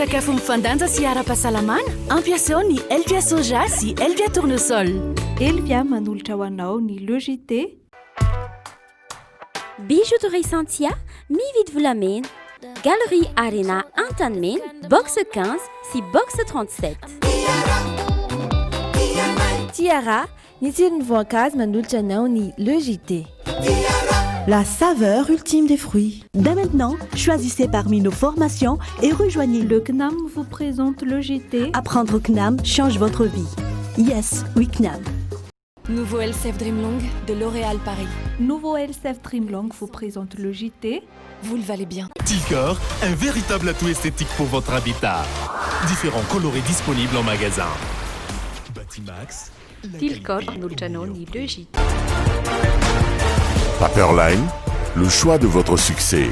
sakafo mifandanja sy ara-pahasalamana ampiasao ny Elvia soja sy Elvia tournesol. Elvia manolotra ho anao ny logité. Bijouterie Santia, mividy volamena. Galerie Arena Antanmen, box 15 sy box 37. Tiara, ny tsiron'ny voankazo manolotra anao ny logité. La saveur ultime des fruits. Dès maintenant, choisissez parmi nos formations et rejoignez Le CNAM vous présente le JT. Apprendre au CNAM change votre vie. Yes, oui CNAM. Nouveau LCF Dreamlong de L'Oréal Paris. Nouveau LCF Dreamlong vous présente le JT. Vous le valez bien. Tilcor, un véritable atout esthétique pour votre habitat. Différents coloris disponibles en magasin. Batimax. Tilcor manolotra ny le JT. Paperline, le choix de votre succès.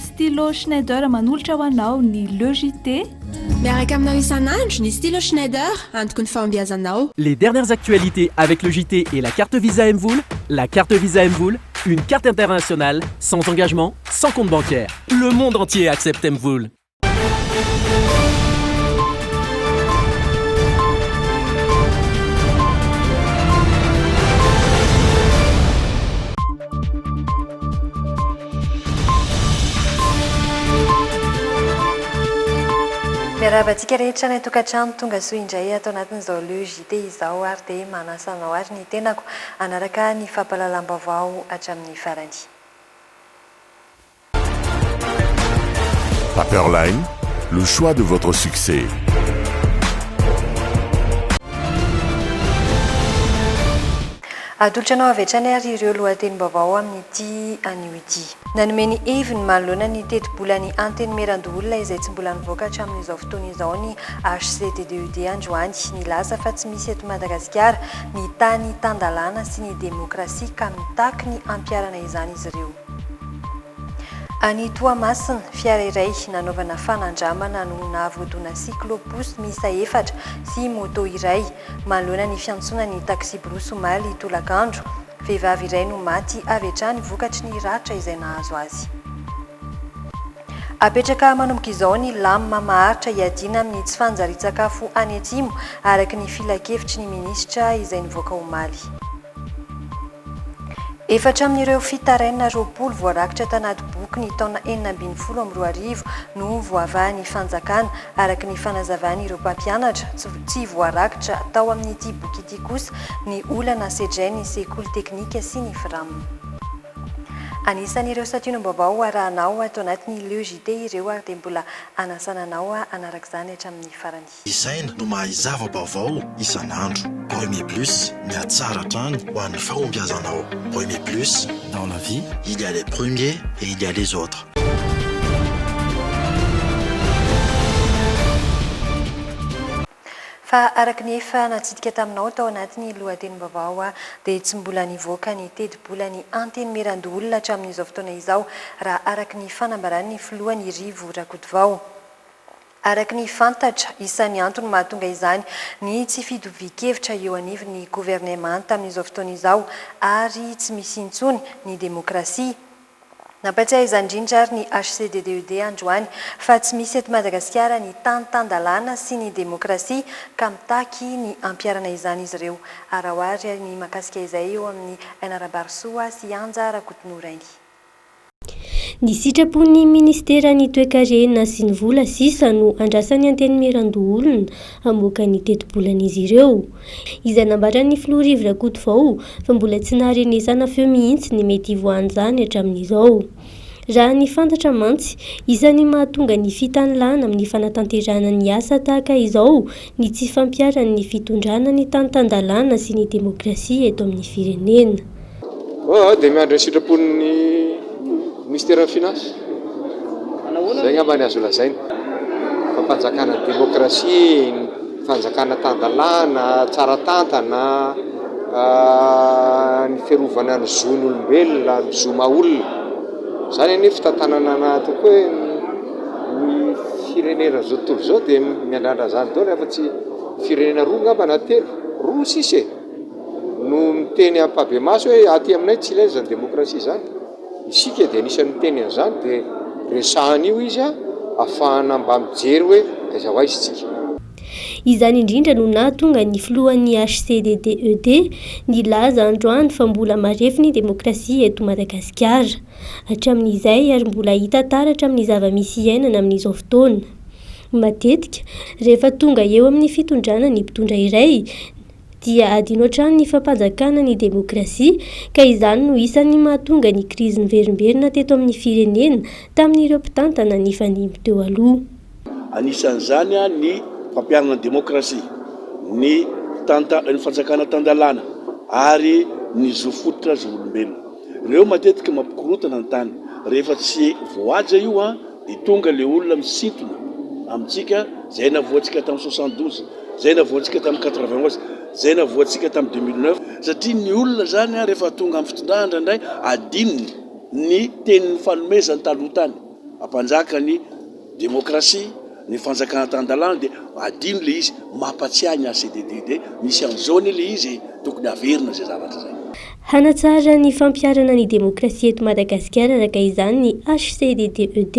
Stylo Schneider manolotra ho anao ny le JT. Miaraka aminao isan'andro ny stylo Schneider antoko ny fahombiazanao. Les dernières actualités avec le JT et la carte Visa Mvoul. La carte Visa Mvoul, une carte internationale, sans engagement, sans compte bancaire. Le monde entier accepte Mvoul. Miarabantsika rehetra ny tokantrano tonga soa indray atao anatin'izao le JT izao ary dia manasanao ary ny tenako anaraka ny fampahalalam-baovao hatramin'ny farany. Paperline, le choix de votre succès. Atolotra anao avy hatrany ary ireo lohatenim-baovao amin'ity an'ity. Nanomeny eviny manoloana ny teti-bolan'ny anteny Merandoholona izay tsy mbola nivoaka hatramin'izao fotoana izao ny HCDDUD androany. Nilaza fa tsy misy eto Madagasikara ny tany tandalana sy ny demokrasia ka mitaky ny ampiarana izany izy ireo. Any Toamasina, fiara iray nanaovana fanandramana no nahavoadona cyclobus miisa 4 sy moto iray manoloana ny fiantsona ny taxi Brosomaly Tolakandro. Vehivavy iray no maty avy hatrany vokatry ny ratra izay nahazo azy. Apetraka manomboka izao ny lamima maharitra hiadina amin'ny tsy fanjarian-tsakafo any Atsimo araka ny filakevitry ny minisitra izay nivoaka omaly. Efatra amin'ireo fitarainina roapolo voarakitra tanaty boky ny taona 2012 no voavahan'ny fanjakana araka ny fanazavany ireo mpampianatra tsy voarakitra tao amin'ity boky ity kosa ny olana sedrainy sekoly teknika sy ny firamina. Anisan'ireo satino-baovao arahanao atao anatin'ny le JT ireo ary dia mbola anasananao anarak'izany hatramin'ny farany. Isaina no mahazava baovao isan'andro. Premier Plus, miatsara trany ho an'ny fahombiazanao. Premier Plus, dans la vie, il y a les premiers et il y a les autres. Fa araka ny efa natsidika taminao tao anatin'ny lohatenim-baovao dia tsy mbola nivoaka ny teti-bolan'ny anteny Merandoholona hatramin'izao fotoana izao raha araka ny fanambaran'ny filohan'ny Rivo Rakotovao. Araka ny fantatra isan'ny antony mahatonga izany ny tsy fidovikevitra eo anivon'ny gouvernement tamin'izao fotoana izao ary tsy misy intsony ny demokrasia. Nampatsiahy izany indrindra ary ny HCDDUD androany fa tsy misy eto Madagasikara ny tany tandalana sy ny demokrasia ka mitaky ny ampiarana izany izy ireo. Arahoary ny makasika izay eo amin'ny Ainarabarsoa sy Anja Rakotonorainy. Ny sitrapon'ny ministeran'ny toe-karena sy ny vola sisa no andrasan'ny anteny Merandoholona hamoaka ny teti-bolan'izy ireo. Izay nambaran'ny filoha Rivo Rakotovao fa mbola tsy naharenesana feo mihitsy ny mety voan'izany hatramin'izao. Raha ny fantatra mantsy, isan'ny mahatonga ny fitanilana amin'ny fanatanterana ny asa tahaka izao ny tsy fampiaran'ny fitondrana ny tany tandalana sy ny demokrasia eto amin'ny firenena. Dia miandry ny sitrapon'ny ministère des Finances. Zay ngambany azo lazaina. Fampanjakana demokrasia, fanjakana tandalana, tsara tantana, ny fiarovana ny zon'olombelona, ny zo maha-olona. Zany anefa tantanana anaty koa ny firenena zao tontolo zao dia miandrandra zany daholo fa tsy firenena roa ngamba na telo, roa sisy no miteny ampabe maso hoe aty aminay tsy ilay zany demokrasia zany. isika dia anisan'ny teny an'izany dia resahan'io izy a ahafahana mba mijery hoe aiza ho aiza isika. Izany indrindra no nahatonga ny filohan'ny HCDDED nilaza androany fa mbola marefy ny demokrasia eto Madagasikara. Hatramin'izay ary mbola hita taratra amin'ny zava-misy iainana amin'izao fotoana. Matetika rehefa tonga eo amin'ny fitondrana ny mpitondra iray dia adino hatrany ny fampanjakana ny demokrasia ka izany no isan'ny mahatonga ny krizy niverimberina teto amin'ny firenena tamin'ireo mpitantana ny fanimby teo aloha. Anisan'izany ny fampiarana ny demokrasia, ny fanjakana tandalana ary ny zofototra zoolombelona. Ireo matetika mampikorotana ny tany. Rehefa tsy voaja io dia tonga le olona misintona amintsika zay navoantsika tamin'ny 72, zay navoantsika tamin'ny 91, zay navoantsika tamin'ny 2009 satria ny olona zany rehefa tonga amin'ny fitondrana indray adininy ny tenin'ny fanomezany taloha tany ampanjaka ny demokrasia, ny fanjakana tandalana dia adino le izy mampatsiahy ny HCDDD misy amin'izao le izy tokony averina zay zavatra zay. Hanatsara ny fampiarana ny demokrasia eto Madagasikara araka izany ny HCDDED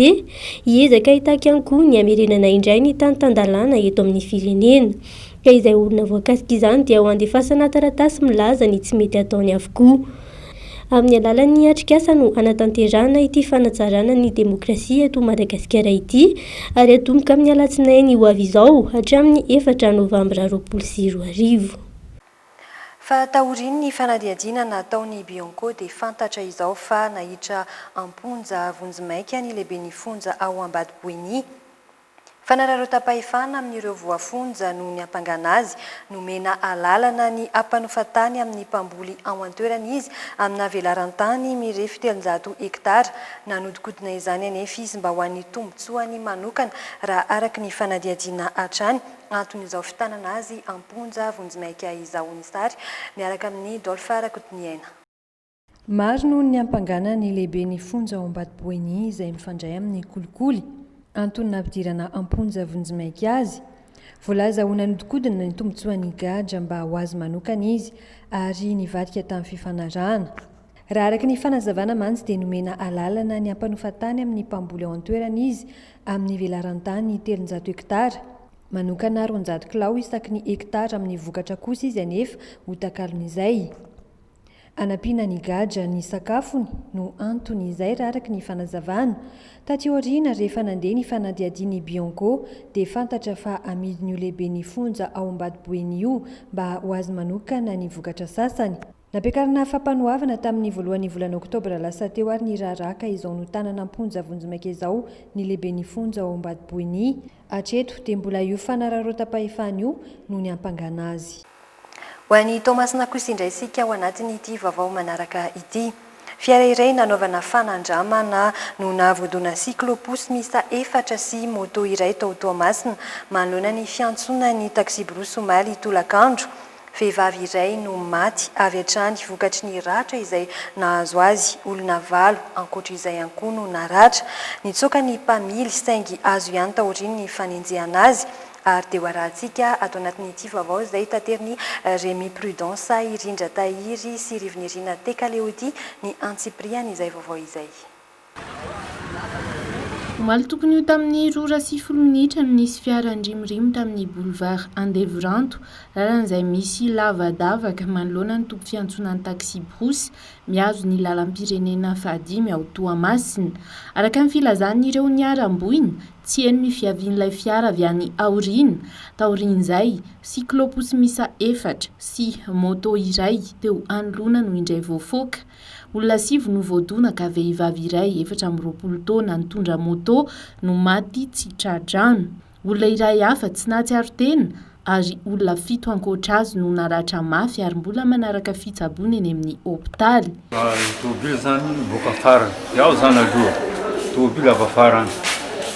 hiezaka hitaky ihany koa ny hamerenana indray ny tany tandalana eto amin'ny firenena. Ka izay olona voakasika izany dia ho andefasana taratasy milaza ny tsy mety ataony avokoa. Amin'ny alalan'ny atrikasa no anatanterana ity fanatsarana ny demokrasia eto Madagasikara ity ary atomboka amin'ny alatsinainy ho avy izao hatramin'ny 4 Novambra 2020. Fa taoriny ny fanadihadiana nataony Bionco dia fantatra izao fa nahitra amponja vonjimaika ny lehibe ny fonja ao Ambadiboiny. Fanararota-pahefana amin'ireo voafonja no ny ampangana azy nomena alalana ny ampanofatany amin'ny mpamboly ao an-toerana izy amina velarantany mirefy 300 hektara. Nanodikodina izany anefa izy mba ho an'ny tombotsoany manokana raha araka ny fanadihadiana hatrany. Anton'izao fitanana azy amponja vonjimaika izao ny sary miaraka amin'ny Dolfa Rakotiniaina. Maro no ny ampangana ny lehibe ny fonja ao Ambadiboiny izay mifandray amin'ny kolikoly. Antonina ampidirana amponja vonjimaika azy. Voalaza ho nanodikodina ny tombotsoan'ny gadra mba ho azy manokana izy ary nivadika tamin'ny fifanarahana. Raha araka ny fanazavana mantsy dia nomena alalana ny ampanofatany amin'ny mpamboly ao an-toerana izy amin'ny velarantany 300 hektara. Manokana 400 kilao isaky ny hektara amin'ny vokatra kosa izy anefa ho takalon'izay. Anampiana ny gadra ny sakafony no anton'izay raha araka ny fanazavana. Taty aoriana rehefa nandeha ny fanadihadiany Bionco dia fantatra fa amidiny lehibe ny fonja ao Ambadiboiny io mba ho azy manokana ny vokatra sasany. Nampiakarina fampanohavana tamin'ny voalohan'ny volana Oktobra lasa teo ary ny raraka izao no tanana amponja vonjimaika izao ny lehibe ny fonja ao Ambadiboiny. Hatreto dia mbola io fanararota-pahefana io no ny ampangana azy. Ho an'ny Tomasina kosa indray isika ao anatiny ity vaovao manaraka ity. Fiara iray nanaovana fanandramana no nahavoadona cyclopus misa 4 sy moto iray tao Toamasina manoloana ny fiantsona ny taxi Brosomaly Tolakandro. Vehivavy iray no maty avy hatrany vokatry ny ratra izay nahazo azy. Olona 7 ankoatra izay ihany koa no naratra. Nitsoaka ny mpamily saingy azo ihany taoriny ny fanenjehana azy. Ary dia hoarahantsika ato anatin'ity vaovao izay tateriny Rémy Prudence Irindra Tahiry sy Rivinirina Tekaleody ny Antsipriany izay vaovao izay. Omaly tokony ho tamin'ny 2:10 minitra no nisy fiara andrimorimo tamin'ny boulevard Andevranto, lalan'izay misy lavadavaka manoloana ny tompo fiantsonan'ny taxi Brosy miazo ny lalam-pirenena fahadimy ao Toamasina. Araka ny filazan'ireo niaram-boiny, tsy eny ny fiavian'ilay fiara avy any aoriana. Taorian'izay, cyclopus misa 4 sy moto iray teo anoloana no indray voafoaka. Olona 7 no voadona ka vehivavy iray 420 taona nitondra moto no maty tsy tradrano. Olona iray hafa tsy nahatsiaro tena ary olona 7 ankoatra azy no naratra mafy ary mbola manaraka fitsaboana eny amin'ny hôpitaly. Tômôbily zany boaka farany. Iaho zany aloha tômôbily avy farany.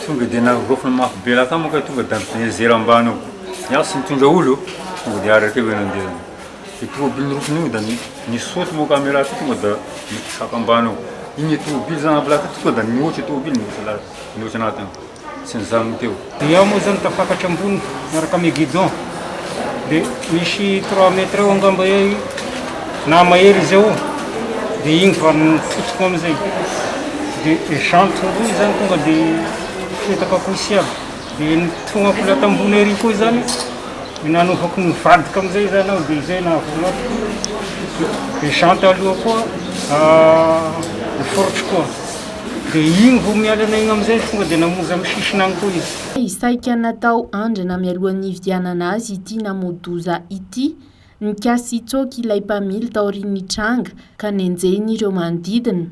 Tonga dia narofona mafy be laha moka tonga dia zera ambany ao. Iaho sy nitondra olo tonga dia araka eo nandeha. Ny tômôbily nirofona io da nisoty moka amy raha tonga da nisaka ambany ao. Igny tômôbily zany avy laha tonga da nihoatra tômôbily nihoatra anatiny. Tsy nizanony teo. Iaho moa zany tafakatra ambony miaraka amy guidon. Dia misy 3 metra eo angamba na mahery izy eo. Dia igny fa nifotoko amizay. dia échantre roy zany tonga dia fetaka koisy aby dia tonga kola tambony ery koa zany nanovako nivadika amizay zany aho dia izay nahavolako échantre aloha koa forotro koa dia igny vao mialana igny amizay tonga dia namonjy amin'ny sisiny agny koa izy isaika natao andrana mialohan'ny hividianana azy ity namodoza ity nikasy tsoky ilay mpamily taorian'ny tranga ka nenjeny ireo manodidina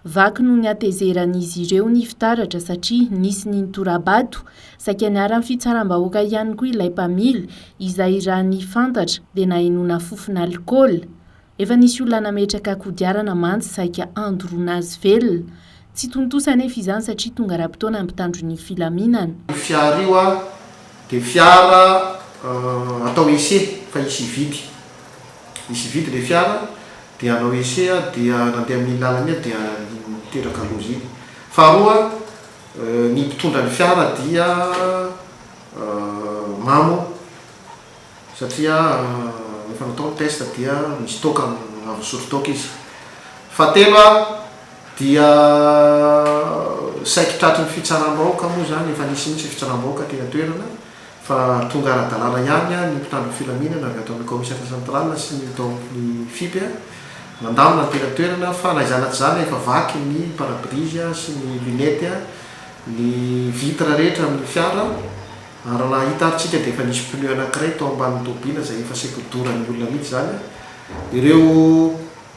vaky no ny atezeran'izy ireo ny fitaratra satria nisy ny nitorabato saika niara amin'ny fitsaram-bahoaka ihany koa ilay mpamily izay raha ny fantatra dia nahenona fofona alikaola efa nisy olona nametraka kodiarana mantsy saika andorona azy velona tsy tontosana efa izany satria tonga raha-potoana mpitandro ny filaminana fiara io a dia fiara atao ese fa isy vidy le fiara dia anao ese dia nandeha amin'ny lalana dia miteraka loziny faharoa ny mpitondra ny fiara dia mamo satria efa natao test dia misy toka avosotro toka izy fatelo dia saiky tratry ny fitsaram-bahoaka moa zany efa nisy mitsy fitsaram-bahoaka tena toerana fa tonga ara-dalàna ihany ny mpitandro filaminana avy ataon'ny commissaire central sy ny taon'ny FIP mandamina tena toerana fa naizana tsy zany efa vaky ny parabrise sy ny lunette ny vitre rehetra amin'ny fiara ary raha hita aritsika dia efa nisy pneu anankiray tao ambanin'ny tobila zay efa sekodoran'ny olona mihitsy zany ireo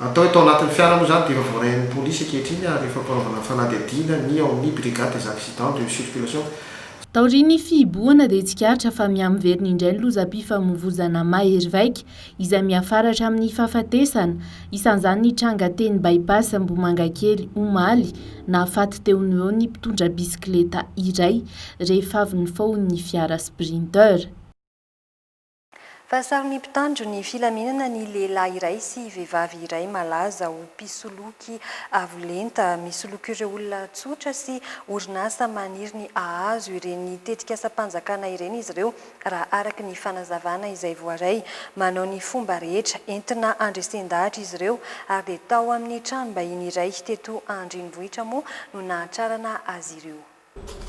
atao atao anatin'ny fiara moa zany dia efa voarain'ny polisy ankehitriny ary efa mpanaovana fanadihadiana ny ao amin'ny brigade des accidents de circulation taoriany fihiboana dia tsikaritra fa miamiveriny indray ny lozam-pifamoivozana mahery vaika izay miafaratra amin'ny fahafatesana isan'izany ny tranga teny bypass Ambomangakely Omaly nahafaty teo ny eo ny mpitondra bisikileta iray rehefa avy nifohony ny fiara sprinter. Fasary ny mpitandro ny filaminana ny lehilahy iray sy vehivavy iray malaza ho mpisoloky avolenta misoloky ireo olona tsotra sy orinasa maniry ny ahazo ireny tetika asa-panjakana ireny izy ireo raha araka ny fanazavana izay voaray manao ny fomba rehetra entina andresen-dahatra izy ireo ary dia tao amin'ny tranom-bahiny iray teto Andrenivohitra moa no nahatrarana azy ireo.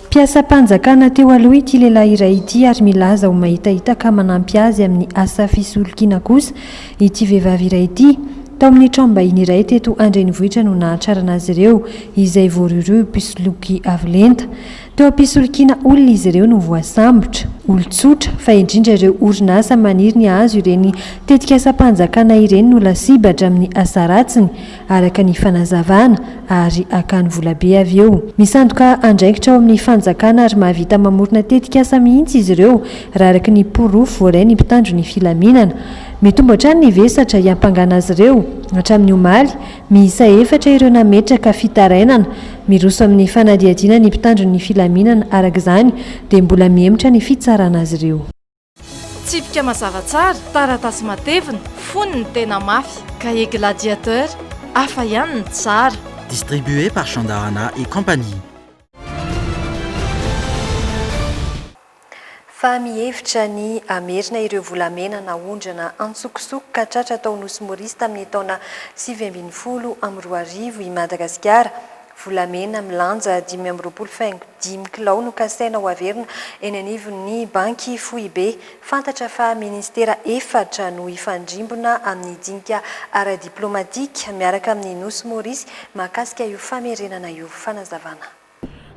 Mpiasa-panjakana teo aloha ity lehilahy iray ity ary milaza ho mahitahita ka manampy azy amin'ny asa fisolokiana kosa ity vehivavy iray ity tao amin'ny tranom-bahiny iray teto Andrenivohitra no nahatrarana azy ireo izay voarireo mpisoloky avolenta teo ampisolokiana olona izy ireo no voasambotra olon-tsotra fa indrindra ireo orinasa maniry ny ahazo ireny tetika asa-panjakana ireny no lasibatra amin'ny asa ratsiny araka ny fanazavana ary akany volabe avy eo misandoka andraikitra ao amin'ny fanjakana ary mahavita mamorona tetika asa mihitsy izy ireo raha araka ny porofo voaray ny mpitandro ny filaminana mitombo hatrany ny vesatra hiampangana azy ireo hatramin'ny omaly miisa 4 ireo nametraka fitarainana miroso amin'ny fanadihadiana ny mpitandro ny filaminana araka izany dia mbola miemotra ny fitsarana azy ireo. Tsipika mazava tsara, taratasy matevina, fony ny tena mafy, cahier gladiateur, hafa ihany ny tsara. Distribué par Chandarana et compagnie. Fa mihevitra ny amerina ireo volamena naondrana antsokosoko ka tratra tao Nosy Maurice tamin'ny taona 2012 i Madagasikara. Volamena milanja 5.5 kilao no kasaina ho averina eny anivon'ny banky FOIB. Fantatra fa ministera 4 no ifandrimbona amin'ny dinika ara-diplomatika miaraka amin'ny Nosy Maurice mahakasika io famerenana io fanazavana.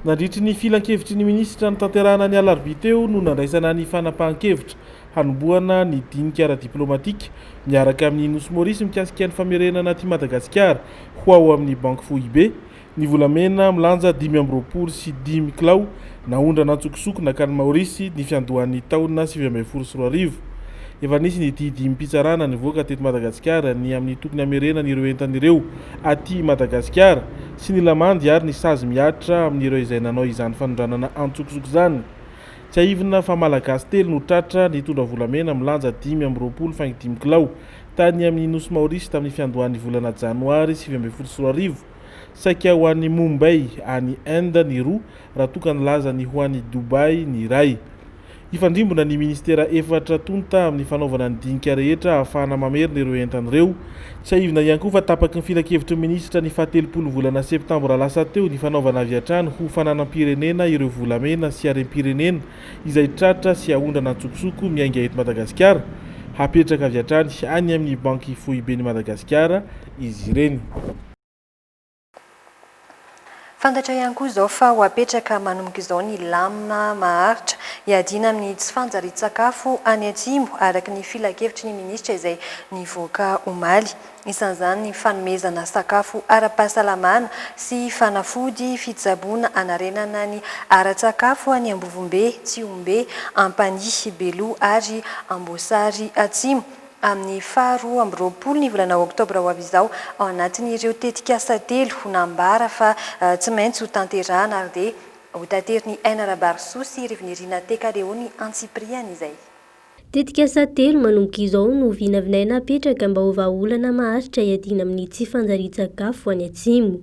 Nandritry ny filan-kevitry ny minisitra ny tanterahana ny alarobia teo no nandraisana ny fanapahan-kevitra hanomboana ny dinika ara-diplomatika miaraka amin'ny Nosy Maurice mikasika ny famerenana ty Madagasikara ho ao amin'ny banky FOIB. Ny volamena milanja 5.5 kilao naondrana antsokosoko nakany Maurice ny fiandohan'ny taona 2014. Efa nisy ny didy mpitsarana nivoaka teto Madagasikara ny amin'ny tokony amerenana ireo entan'ireo aty Madagasikara sy ny lamandy ary ny sazy miatra amin'ireo izay nanao izany fanondranana antsokosoko zany. Tsy aivina fa malagasy telo no tratra nitondra volamena milanja 5.5 kilao tany amin'ny Nosy Maurice tamin'ny fiandohan'ny volana janoary 2014. Saika ho an'ny Mumbai any Inde ny roa raha tokany laza ny ho an'ny Dubai ny ray. Ifandrimbona ny ministera efatra tonta amin'ny fanaovana ny dinika rehetra ahafahana mamerina ireo entan'ireo. Tsy aivina ihany koa fa tapaky ny filakevitry minisitra ny fahatelopolo volana septambra lasa teo ny fanaovana avy hatrany ho fananam-pirenena ireo volamena sy harem-pirenena izay tratra sy ahondrana antsokosoko miainga eto Madagasikara. Hapetraka avy hatrany any amin'ny banky foibeny Madagasikara izy ireny. Fantatra ihany koa izao fa ho apetraka manomboka izao ny lamina maharitra hiadina amin'ny tsy fanjarian-tsakafo any Atsimo araka ny filakevitry ny minisitra izay nivoaka omaly. Isan'izany ny fanomezana sakafo ara-pahasalamana sy fanafody fitsaboana anarenana ny ara-tsakafo any Ambovombe, Tsiombe, Ampanihy, Belo ary Ambosary Atsimo. Amin'ny 12 ny volana oktobra ho avy izao ao anatin'ireo tetikasa telo nambara fa tsy maintsy ho tanterahana ary dia ho tateriny Aina Rabarso sy Rivinirina Tekareony Antsipriana izay. Tetikasa telo manomboka izao no vinavinaina apetraka mba ho vahaolana maharitra hiadina amin'ny tsy fanjarian-tsakafo any Atsimo.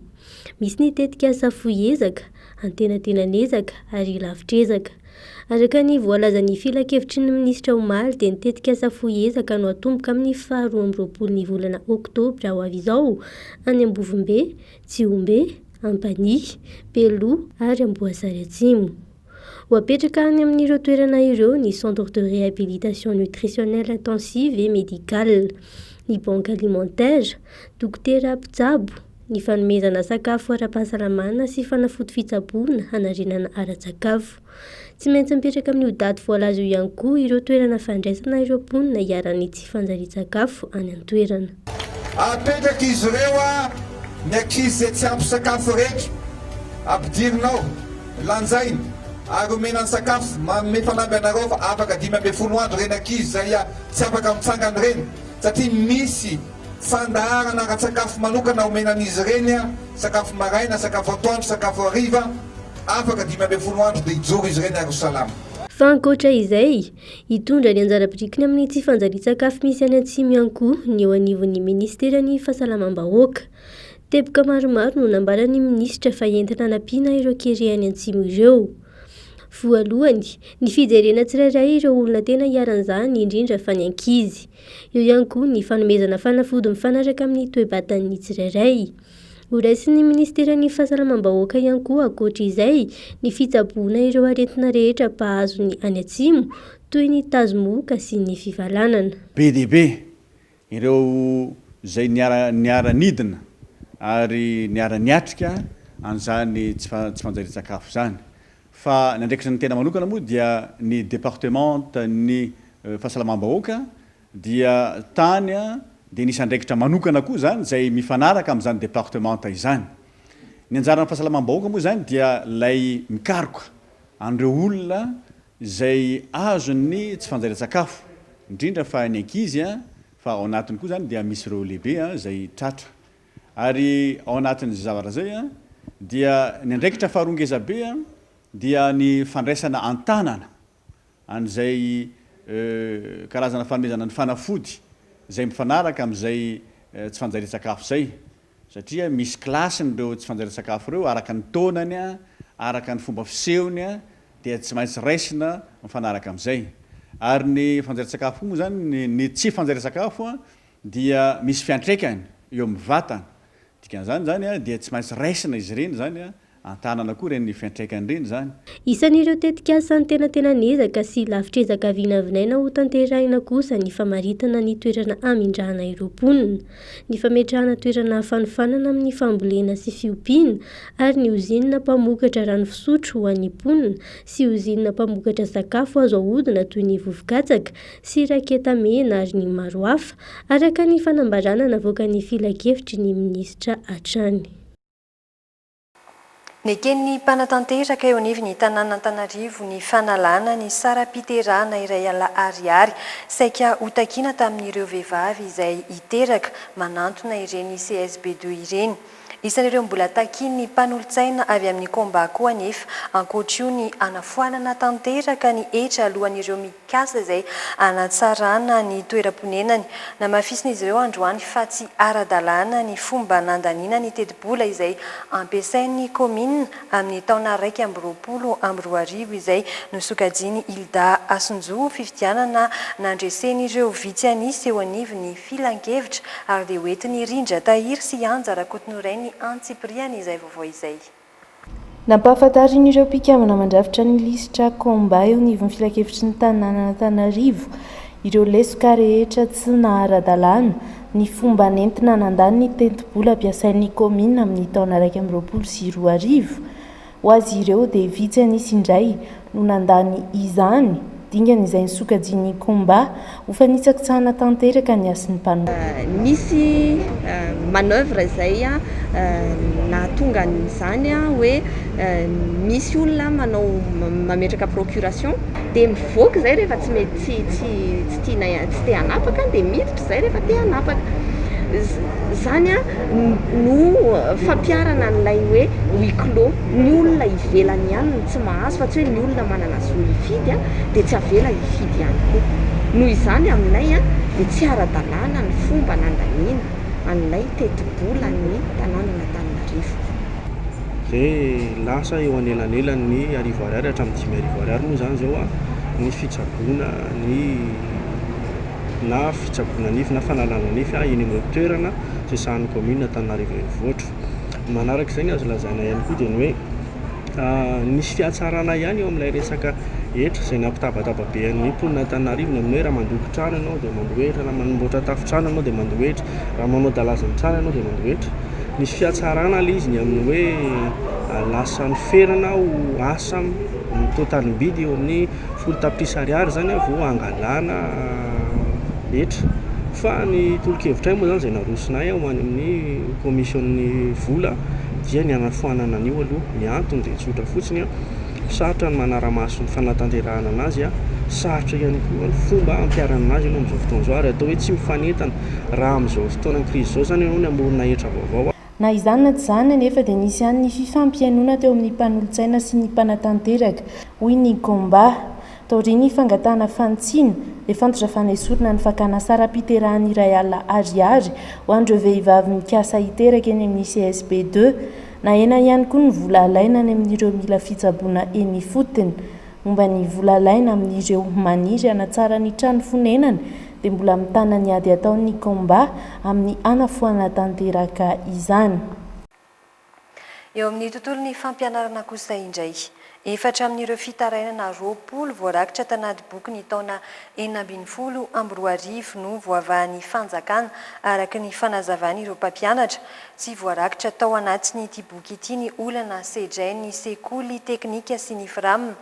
Misy ny tetikasa foiezaka, antenatenanezaka ary lavitrezaka. Araka ny voalazan'ny filakevitry ny minisitra omaly dia ny tetikasa foiezaka no atomboka amin'ny 12 ny volana oktobra ho avy izao any Ambovombe, Tsiombe, Ampanihy, Belo ary Amboasary Atsimo. Ho apetraka any amin'ireo toerana ireo ny centre de réhabilitation nutritionnelle intensive et médicale, ny banque alimentaire, dokotera mpitsabo, ny fanomezana sakafo ara-pahasalamana sy fanafody fitsaboana hanarenana ara-tsakafo. Tsy maintsy mipetraka amin'ny daty voalaza io ihany koa ireo toerana fandraisana ireo mponina hiarany tsy fanjarian-tsakafo any an-toerana. Apetraka izy ireo ny ankizy izay tsy ampy sakafo rehetra ampidirinao lanjaina ary omena ny sakafo manome fanampy anareo fa afaka 5 andro reny ankizy izay tsy afaka mitsangana reny satria misy fandaharana ara-tsakafo manokana omenan'izy reny sakafo maraina, sakafo atoandro, sakafo hariva afaka 5 andro dia ijoro izy reny ary salama. Fa ankoatra izay, hitondra ny anjara-birikiny amin'ny tsy fanjarian-tsakafo misy any Atsimo ihany koa ny eo anivon'ny ministeran'ny fahasalamam-bahoaka. Teboka maromaro no nambaran'ny minisitra fa entina nampiana ireo kere any Atsimo ireo. Voalohany, ny fijerena tsirairay ireo olona tena hiaran'izany indrindra fa ny ankizy. Eo ihany koa ny fanomezana fanafody mifanaraka amin'ny toe-batan'ny tsirairay. Horaisin'ny ministeran'ny fahasalamam-bahoaka ihany koa ankoatra izay ny fitsaboana ireo aretina rehetra mpahazony any Atsimo toy ny tazomoka sy ny fivalanana. Be dia be ireo izay niara-nidina ary niara-niatrika an'izany tsy fanjarian-tsakafo zany. Fa nandraikitra ny tena manokana moa dia ny département ny fahasalamam-bahoaka dia tany dia nisy andraikitra manokana koa zany izay mifanaraka amin'izany département izany. Ny anjaran'ny fahasalamam-bahoaka moa zany dia lay mikaroka an'ireo olona izay azony tsy fanjarian-tsakafo indrindra fa ny ankizy fa ao anatiny koa zany dia misy ireo lehibe izay tratra. Ary ao anatin'ny zavatra zay dia ny andraikitra faharongezabe dia ny fandraisana an-tanana an'izay karazana fanomezana ny fanafody izay mifanaraka amin'izay tsy fanjarian-tsakafo zay. Satria misy klasiny ireo tsy fanjarian-tsakafo ireo araka ny taonany, araka ny fomba fisehony dia tsy maintsy raisina mifanaraka amin'izay. Ary ny fanjarian-tsakafo moa zany ny tsy fanjarian-tsakafo dia misy fiantraikany eo amin'ny vatana. Dikan'izany zany dia tsy maintsy raisina izy ireny zany an-tanana koa reny fiantraikany reny zany. Isan'ireo tetikasa ny tenatenanezaka sy lavitrezaka vinavinaina ho tanterahina kosa ny famaritana ny toerana amindrahana ireo mponina, ny fametrahana toerana fanofanana amin'ny fambolena sy fiompiana ary ny ozinina mpamokatra rano fisotro ho an'ny mponina sy ozinina mpamokatra sakafo azo ahodina toy ny vovokatsaka sy raketa mena ary ny maro hafa araka ny fanambarana navoakan'ny filakevitry ny minisitra hatrany. Neken'ny mpanatanteraka eo anivon'ny tanàn'Antananarivo ny fanalana ny saram-piterahana iray ariary saika hotakiana tamin'ireo vehivavy izay hiteraka manantona ireny CSB2 ireny. isan'ireo mbola takiany mpanolotsaina avy amin'ny komba koa anefa ankoatra io ny anafoanana tanteraka ny etra alohan'ireo mikasa izay anatsarana ny toeram-ponenany. Namafisina izy ireo androany fa tsy ara-dalàna ny fomba nandaniana ny teti-bola izay ampiasain'ny komina amin'ny taona 2024 izay nosokajiany Hilda Asonjo fifidianana nandresen'ireo vitsy anisy eo anivony filan-kevitra ary dia hoentiny Rindra Tahiry sy Anja Rakotonorainy Antsipriany izay vaovao izay. Nampahafantarin'ireo mpikambana mandrafitra ny lisitra komba eo anivon'ny filan-kevitry ny Antananarivo ireo lesoka rehetra tsy nahara-dalàna ny fomba nentina nandany ny tenti-bola ampiasain'ny komina amin'ny taona 2024. Ho azy ireo dia vitsy anisy indray no nandany izany dingana izay nisokajiany komba ho fanitsakitsahana tanteraka ny asin'ny mpanohy. Misy manœuvre izay nahatonga izany hoe misy olona manao mametraka procuration dia mivoaka izay rehefa tsy mety tsy te hanapaka dia miditra izay rehefa te hanapaka. Zany no fampiarana an'ilay hoe huis clos, ny olona ivelany ihany no tsy mahazo fa tsy hoe ny olona manana zo hifidy dia tsy avela hifidy ihany koa. Noho izany aminay dia tsy ara-dalàna ny fomba nandaniana an'ilay teti-bola ny tanànan'Antananarivo. Dia lasa eo anelanelan'ny arivo ariary hatramin'ny 5 arivo ariary moa zany zao ny fitsaboana na fitsaboana nify na fanalana nify eny amin'ny toerana tsy sahan'ny commune Antananarivo renivohitra. Manaraka izay azo lazaina ihany koa dia ny hoe nisy fiatsarana ihany eo amin'ilay resaka etra izay nampitabataba be amin'ny mponina Antananarivo amin'ny hoe raha mandoko trano ianao dia mandoetra, raha manamboatra tafontrano ianao dia mandoetra, raha manao dalazan'ny trano ianao dia mandoetra. Nisy fiatsarana ilay izy ny amin'ny hoe lasa ny ferana ho asa ny totalim-bidy eo amin'ny 10 tapitrisa ariary zany vao angalana etra. Fa ny tolo-kevitray moa zany izay narosinay ho any amin'ny komision'ny vola dia ny anafoanana an'io aloha ny antony dia tsotra fotsiny sarotra ny manara-maso ny fanatanterahana anazy sarotra ihany koa ny fomba ampiarana anazy ianao amin'izao fotoana izao ary atao hoe tsy mifanentana raha amin'izao fotoana krizy izao zany ianao ny amorona etra vaovao. Na izany na tsy izany anefa dia nisy ihany ny fifampiainona teo amin'ny mpanolotsaina sy ny mpanatanteraka hoy ny komba. Taoriany fangatahana fantsiana dia fantotra fa nesorina ny fakana saram-piterahany iray alina ariary ho an'ireo vehivavy mikasa hiteraka eny amin'ny CSP2 na ena ihany koa ny vola alaina any amin'ireo mila fitsaboana eny fotony. Momba ny vola alaina amin'ireo maniry hanatsara ny trano fonenana dia mbola mitana ny ady ataon'ny komba amin'ny anafoana tanteraka izany. Eo amin'ny tontolon'ny fampianarana kosa indray, efatra amin'ireo fitarainana 20 voarakitra tanaty boky ny taona 2024 no voavahan'ny fanjakana araka ny fanazavana ireo mpampianatra. Tsy voarakitra tao anatin'ity boky ity ny olana sedray ny sekoly teknika sy ny FRAM.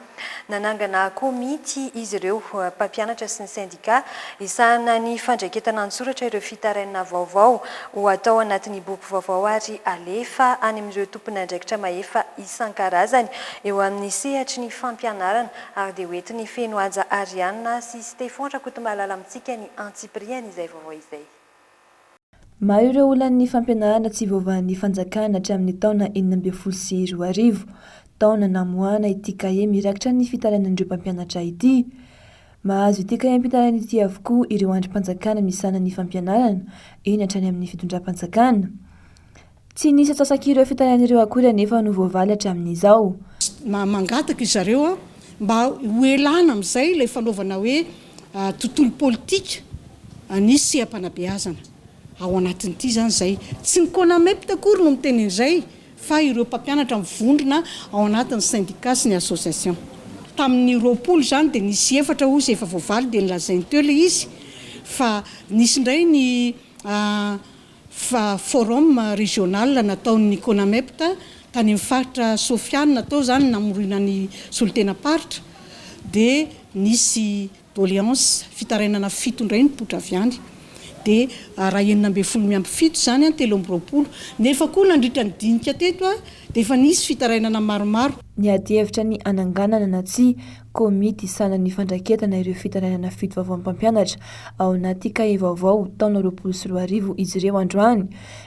Nanangana komity izy ireo mpampianatra sy ny sindika isana ny fandraiketana an-tsoratra ireo fitarainana vaovao ho atao anatin'ny boky vaovao ary alefa any amin'ireo tompony andraikitra maefa isan-karazany eo amin'ny sehatry ny fampianarana ary dia hoentiny feno aja Ariana sy Stéphane Rakotomalala amintsika ny Antsipriany izay vaovao izay. Maro ireo olan'ny fampianarana tsy voavahan'ny fanjakana hatramin'ny taona 2024 taona namoahana ity kahie mirakitra ny fitarainan'ireo mpampianatra ity. Mahazo ity kahie ampitarana ity avokoa ireo andrim-panjakana misana ny fampianarana eny hatrany amin'ny fitondram-panjakana. Tsy nisy atsasaka ireo fitarain'ireo akory anefa no voavaly hatramin'izao. Mangataka izareo mba ho elana amin'izay ilay fanaovana hoe tontolo politika nisy seha-panabeazana ao anatin'ity zany izay tsy ny CONAMEP akory no miteny izay fa ireo mpampianatra mivondrona ao anatin'ny syndicat sy ny association. Tamin'ny 20 zany dia nisy efatra ozy efa voavaly dia nilazainy teo ilay izy fa nisy indray ny forum régional nataon'ny CONAMEP tany amin'ny faritra Sofiane natao zany namorina ny solon-tena-paritra dia nisy doléance fitarainana 7 indray ny Potraviany dia raha 9 miampy 7 zany telo amby 20 nefa koa nandritra ny dinika teto dia efa nisy fitarainana maromaro. Ny ady hevitra ny ananganana na tsy komity sanany fandraketana ireo fitarainana fito vaovao amin'ny mpampianatra ao anaty kahie vaovao taona 2024 izy ireo androany.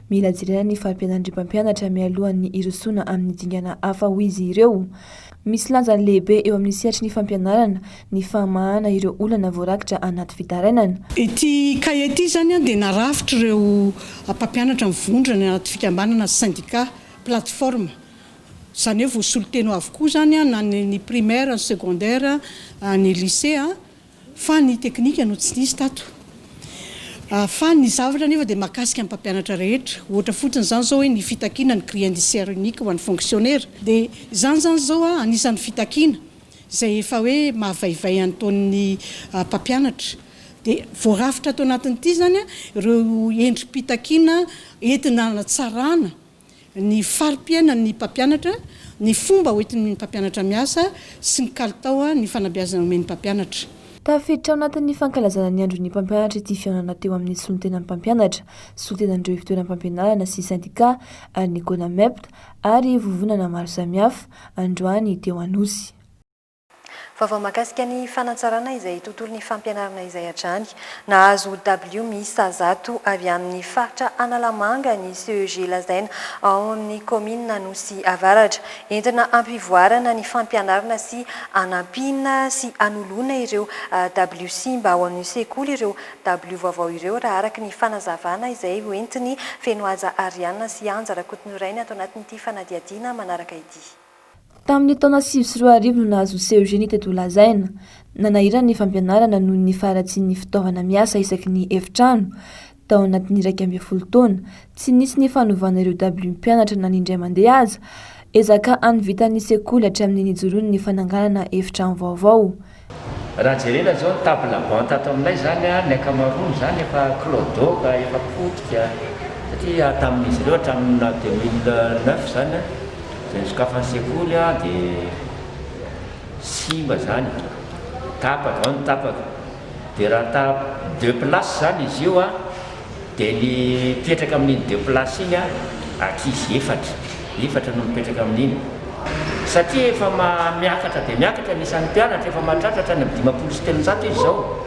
Mila jerena ny fampianaran'ireo mpampianatra mialohan'ny irosoana amin'ny dingana hafa ho izy ireo. Misy lanjany lehibe eo amin'ny sehatry ny fampianarana ny famahana ireo olana voarakitra anaty fitarainana. Ity kahie ity zany dia narafitra ireo mpampianatra mivondrona anaty fikambanana syndicat plateforme. Zany hoe voasoloteno avokoa zany na ny primaire, ny secondaire, ny lycée fa ny teknika no tsy nisy tato. Fa ny zavatra nefa dia mahakasika amin'ny mpampianatra rehetra. Ohatra fotsiny zany zao hoe ny fitakiana ny grille indiciaire unique ho an'ny fonctionnaire. Dia zany zao anisan'ny fitakiana izay efa hoe mahavaivay an'taon'ny mpampianatra. Dia voarafitra atao anatin'ity zany ireo endrim-pitakiana entina anatsarana ny farim-piainan'ny mpampianatra, ny fomba hoentin'ny mpampianatra miasa sy ny kalitao ny fanabeazana omen'ny mpampianatra. Tafiditra ao anatin'ny fankalazana ny andron'ny mpampianatra ity fihaonana teo amin'ny solontenan'ny mpampianatra, solontenan'ireo fitoeran'ny mpampianarana sy syndicat ary ny CONAMEPT ary vovonana maro samihafa androany teo Anosy. Vaovao mahakasika ny fanatsarana izay tontolon'ny fampianarana izay hatrany. Nahazo W miisa 100 avy amin'ny faritra Analamanga ny CEG lazaina ao amin'ny commune Anosy Avaratra. Entina ampivoarana ny fampianarana sy anampiana sy anoloana ireo WC mba ao amin'ny sekoly ireo W vaovao ireo raha araka ny fanazavana izay hoentiny fenoaza ariana sy anjara kotonoraina atao anatin'ity fanadiadiana manaraka ity. Tamin'ny taona 2024 no nahazo CEG teto lazaina. Nanahirana ny fampianarana noho ny faharatsian'ny fitaovana miasa isaky ny efitrano. Tao anatin'ny 12 taona, tsy nisy ny fanovana ireo W mpianatra na n'indray mandeha aza. Ezaka anivitan'ny sekoly hatramin'ny nijoroany ny fananganana efitrano vaovao. Raha jerena zao ny table banc ato aminay zany ny ankamaroany zany efa clodoka efa potika satria tamin'izy ireo hatramin'ny 2009 zany zay sokafan'ny sekoly dia simba zany tapaka ao ny tapaka dia raha deux places zany izy io dia ny mipetraka amin'iny deux places iny ankizy efatra no mipetraka amin'iny satria efa miakatra dia miakatra nisan'ny mpianatra efa mahatratratra ny 500 izy zao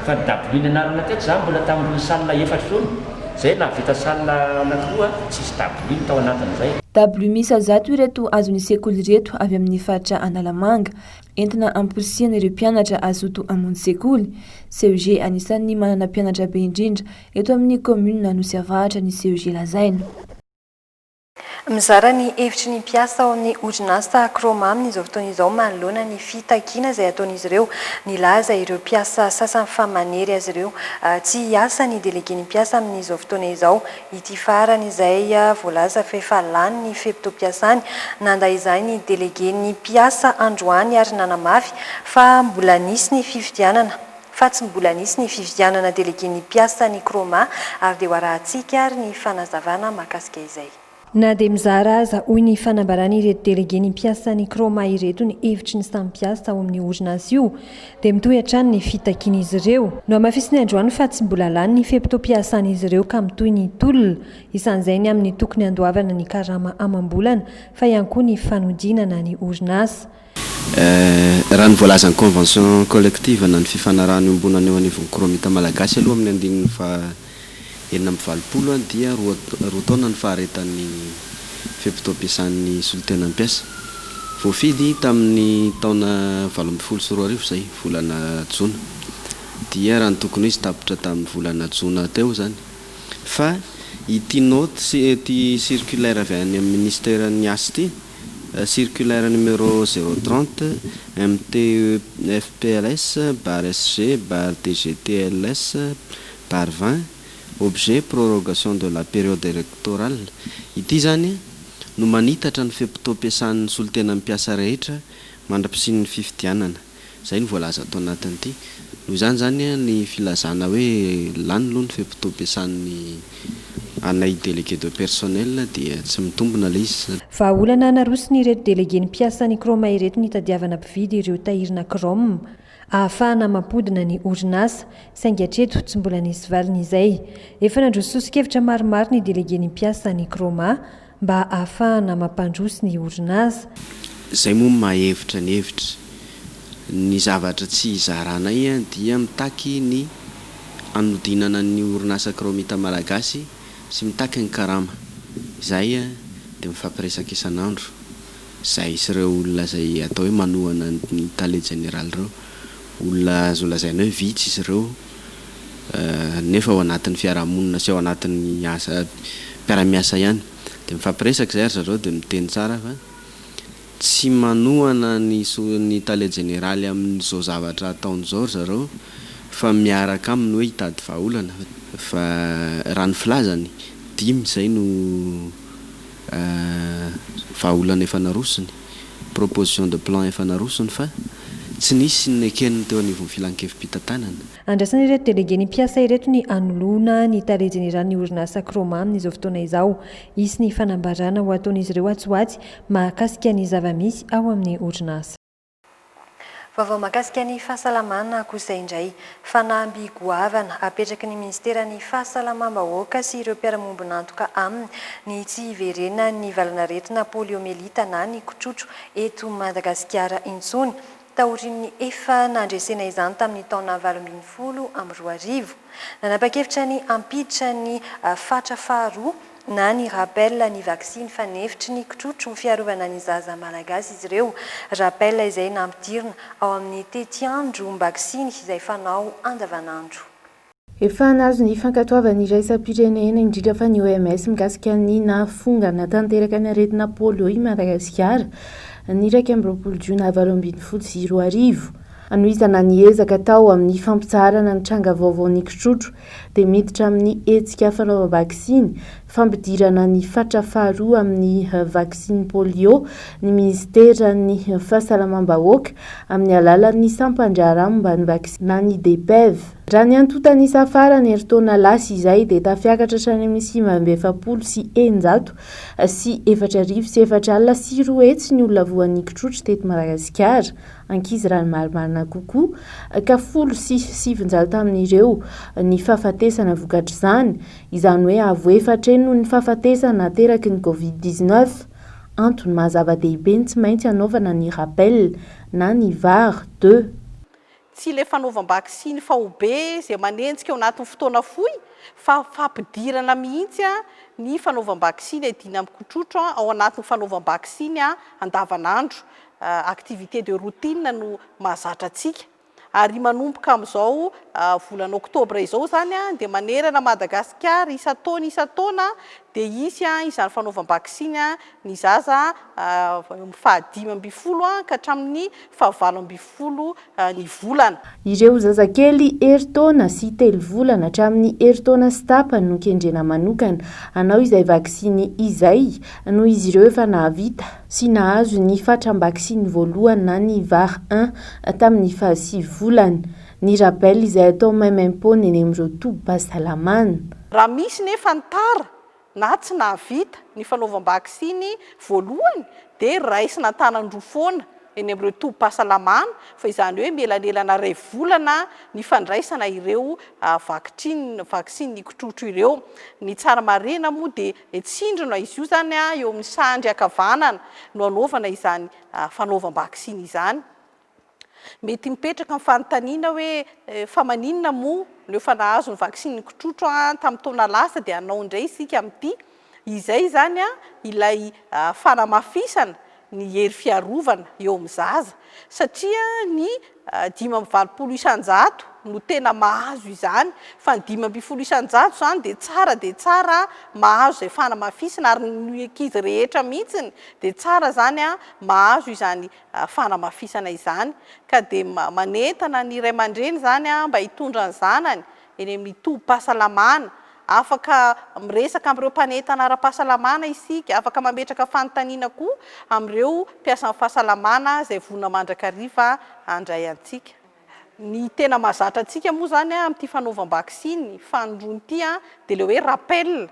fa ny W nianarana teto zany mbola tamin'ny salina efatra foana zay na vita salina anankiroa tsisy W tao anatin'izay. W miisa 100 ireto azon'ny sekoly reto avy amin'ny faritra Analamanga entina amporisihana ireo mpianatra azoto hamonjy sekoly. CEG anisan'ny manana mpianatra be indrindra eto amin'ny commune Anosy Avaratra ny CEG lazaina. Mizara ny hevitry ny mpiasa ao amin'ny orinasa Croma amin'izao fotoana izao manoloana ny fitakiana izay ataon'izy ireo. Nilaza ireo mpiasa sasany fa manery azy ireo tsy hiasa ny délégué ny mpiasa amin'izao fotoana izao. Ity farany izay voalaza fa efa lany ny fehim-piasany nanday izay ny délégué ny mpiasa androany ary nanamafy fa mbola nisy ny fifidianana. Fa tsy mbola nisy ny fifidianana délégué ny mpiasa ny Croma ary dia hoarahantsika ary ny fanazavana mahakasika izay. Na dia mizara aza hoy ny fanambarana ireto délégué ny mpiasa ny Croma ireto ny hevitry ny samy mpiasa ao amin'ny orinasa io dia mitohy hatrany ny fitakian'izy ireo. No amafisiny androany fa tsy mbola lany ny fehim-piasan'izy ireo ka mitohy ny tolona isan'izay ny amin'ny tokony andoavana ny karama amam-bolana fa ihany koa ny fanodinana ny orinasa. Raha ny voalaza ny convention collective na ny fifanarahana ombonana eo anivon'ny Cromita malagasy aloha amin'ny andininy fa 720 dia roa taona ny faharetan'ny fehim-piasan'ny solotena mpiasa. Voafidy tamin'ny taona 2024 izay volana Jona. Dia raha ny tokony izy tapitra tamin'ny volana Jona teo zany. Fa ity note ity circulaire avy any amin'ny ministère ny asa ity, circulaire numéro 030 MTEFPLS/SG/DGTLS/20 objet prorogation de la période électorale. Ity zany no manitatra ny fehim-piasan'ny solotena mpiasa rehetra mandra-pisin'ny fifidianana. Zay ny voalaza atao anatin'ity. Noho izany zany ny filazana hoe lany aloha ny fehim-piasan'ny anay délégué de personnel dia tsy mitombona ilay izy. Vahaolana narosiny ireto délégué ny mpiasa ny Croma ireto ny tadiavana mpividy ireo tahirina Chrome ahafahana mampodina ny orinasa saingy hatreto tsy mbola nisy valiny izay. Efa nandrososikevitra maromaro ny délégué ny mpiasa ny Croma mba ahafahana mampandroso ny orinasa. Zay moa mahevitra ny hevitra ny zavatra tsy zaranay dia mitaky ny anodinana ny orinasa kromita malagasy sy mitaky ny karama zay dia mifampiresaka isan'andro zay sy ireo olona zay atao hoe manohana ny tale général reo olona azo lazaina hoe vitsy izy ireo nefa ao anatin'ny fiarahamonina sy ao anatin'ny asa mpiara-miasa ihany dia mifampiresaka zay ary zareo dia miteny tsara fa tsy manohana ny tale généraly amin'izao zavatra ataon'izao zareo fa miaraka aminy hoe hitady vahaolana fa raha ny filazany 5 zay no vahaolana efa narosony proposition de plan efa narosony fa tsy nisy nekeniny teo anivon'ny filan-kevim-pitantanana. Andrasana ireto délégué ny mpiasa ireto ny anoloana ny tale général ny orinasa Kroma amin'izao fotoana izao. Isy ny fanambarana ho ataon'izy ireo atsoatsy mahakasika ny zava-misy ao amin'ny orinasa. Vaovao mahakasika ny fahasalamana kosa indray fanamby goavana apetraky ny ministeran'ny fahasalamam-bahoaka sy ireo mpiara-mombona antoka aminy ny tsy hiverena ny valanaretina poliomelita na ny kotrotro eto Madagasikara intsony. Taorin'ny efa nandresena izany tamin'ny taona 2012 nanapa-kevitra ny ampiditra ny fatra faharoa na ny rappel ny vaksiny fanefitry ny kotrotro ny fiarovana ny zaza malagasy izy ireo. Rappel izay nampidirina ao amin'ny tetiandro vaksiny izay fanao andavanandro. Efa nazo ny fankatoavana iraisam-pirenena indrindra fa ny OMS mikasika ny nafongana tanteraka ny aretina polio i Madagasikara ny 20 Jona 2012 anohizana ny ezaka tao amin'ny fampitsarana ny tranga vaovao ny kotrotro dia miditra amin'ny hetsika fanaova vaksiny fampidirana ny fatra faharoa amin'ny vaksiny polio ny ministeran'ny fahasalamam-bahoaka amin'ny alalan'ny sampandrara momba ny vaksiny na ny DPEV. Raha ny antotany safara ny eritaona lasy izay dia tafiakatra hatrany amin'ny 740 sy 100 sy 4,4 sy 4 hetsy ny olona voan'ny kotrotro teto Madagasikara. Ankizy raha ny marimarina kokoa ka 10 sy 700 amin'ireo ny fahafatesana vokatra izany izany hoe avoefatra noho ny fahafatesana nateraky ny COVID-19 antony mahazava-dehibe ny tsy maintsy anaovana ny rappel na ny VAR 2. Tsy le fanaovam-baksiny fa obe zay manenjika ao anatin'ny fotoana fohy fa fampidirana mihitsy ny fanaovam-baksiny adina amin'ny kotrotro ao anatin'ny fanaovam-baksiny andavanandro. Activité de routine no mahazatra atsika ary manomboka amin'izao volana oktobra izao zany dia manerana Madagasikara isa-taona dia isy izany fanaovam-baksiny ny zaza 15 ka hatramin'ny 20 ny volana. Ireo zazakely eritaona sy 3 volana hatramin'ny eritaona sy tapany no kendrena manokana anao izay vaksiny izay noho izy ireo efa nahavita sy nahazo ny fatram-baksiny voalohany na ny VAR 1 tamin'ny 6 volana. Ny rappel izay atao maimaim-pony eny amin'ireo tobim-pahasalamana. Raha misy nefa tara na tsy nahavita ny fanaovam-baksiny voalohany dia raisina tanandroa foana eny amin'ireo tobim-pahasalamana fa izany hoe melanelana 2 volana ny fandraisana ireo vaksiny kotrotro ireo. Ny tsara marina moa dia tsindrina izy io zany eo amin'ny sandry akavanana no anaovana izany fanaovam-baksiny izany. Mety mipetraka amin'ny fanontaniana hoe fa maninona moa no efa nahazo ny vaksiny kotrotro tamin'ny taona lasa dia anao indray isika amin'ity. Izay zany ilay fanamafisana ny hery fiarovana eo amin'ny zaza satria ny 520 no tena mahazo izany fa ny 520 zany dia tsara mahazo izay fanamafisana ary ny ankizy rehetra mihitsiny dia tsara zany mahazo izany fanamafisana izany ka dia manentana ny ray aman-dreny zany mba hitondra ny zanany eny amin'ny tobim-pahasalamana. Afaka miresaka amin'ireo mpanentana ara-pahasalamana isika, afaka mametraka fanontaniana koa amin'ireo mpiasa amin'ny fahasalamana izay vonona mandrakariva andray antsika. Ny tena mahazatra antsika moa zany amin'ity fanaovam-baksiny fanondroany ity dia le hoe rappel.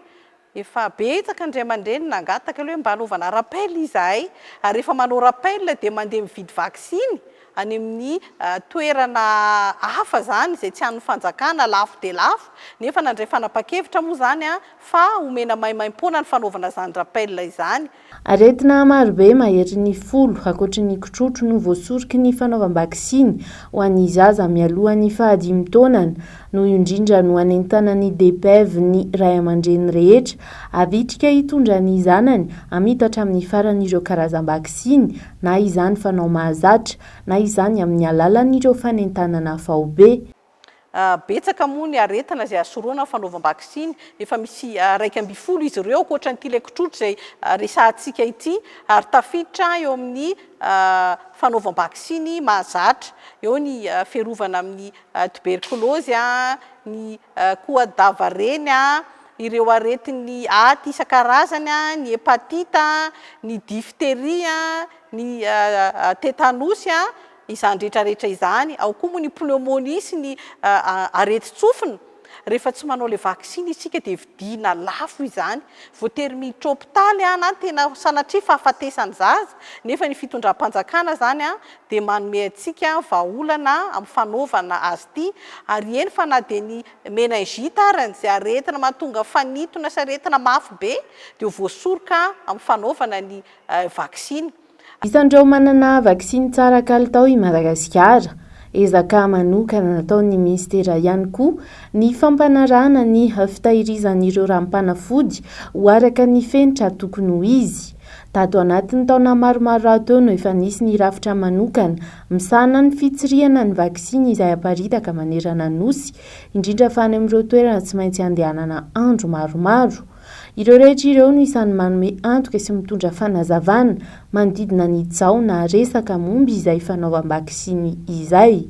Efa betsaka ny ray aman-dreny nangataka hoe mba hanaovana rappel izahay ary rehefa manao rappel dia mandeha mividy vaksiny any amin'ny toerana hafa zany izay tsy han'ny fanjakana lafo de lafo nefa nandray fanapa-kevitra moa zany a fa omena maimaim-poana ny fanaovana zany rappel izany. Aretina marobe mahery ny folo ankoatry ny kitrotro no voasoriky ny fanaovam-bakisiny ho an'ny zaza mialohan'ny 15 taonany noho indrindra no anentana ny DPV ny ray aman-dreny rehetra avitrika hitondra ny zanany amitatra amin'ny faran'ireo karazam-bakisiny na izany fanao mahazatra na izany amin'ny alalan'ireo fanentanana faobe. Betsaka moa ny aretina izay asoroana fanaovam-bakisiny efa misy 1.2 izy ireo ankoatra ny kitrotro izay resahantsika ity ary tafiditra eo amin'ny fanaovam-bakisiny mahazatra eo ny fiarovana amin'ny tuberculose ny koadava reny ireo aretin'ny aty isan-karazany ny hepatita ny diphtérie ny tétanosy izany rehetrarehetra izany ao koa moa ny pneumonie sy ny areti-tsofina rehefa tsy manao le vaksiny isika dia vidina lafo izany voatery miditra hôpitaly na tena sanatria fahafatesany zaza nefa ny fitondram-panjakana zany dia manome antsika vahaolana amin'ny fanaovana azy ity ary eny fa na dia ny meningite arany izay aretina mahatonga fanitona sy aretina mafy be dia voasoroka amin'ny fanaovana ny vaksiny. Isandreo manana vaksiny tsara kalitao i Madagasikara. Ezaka manokana nataon'ny ministera ihany koa ny fampanarahana ny fitahirizan'ireo ranom-panafody ho araka ny fenitra tokony ho izy. Tato anatin'ny taona maromaro teo no efa nisy ny rafitra manokana misahana ny fitsirihana ny vaksiny izay aparitaka manerana nosy indrindra fa any amin'ireo toerana tsy maintsy andehanana andro maromaro. Ireo rehetra ireo no isan'ny manome antoka sy mitondra fanazavana manodidina ny tsao na resaka momby izay fanaovam-bakisiny izay.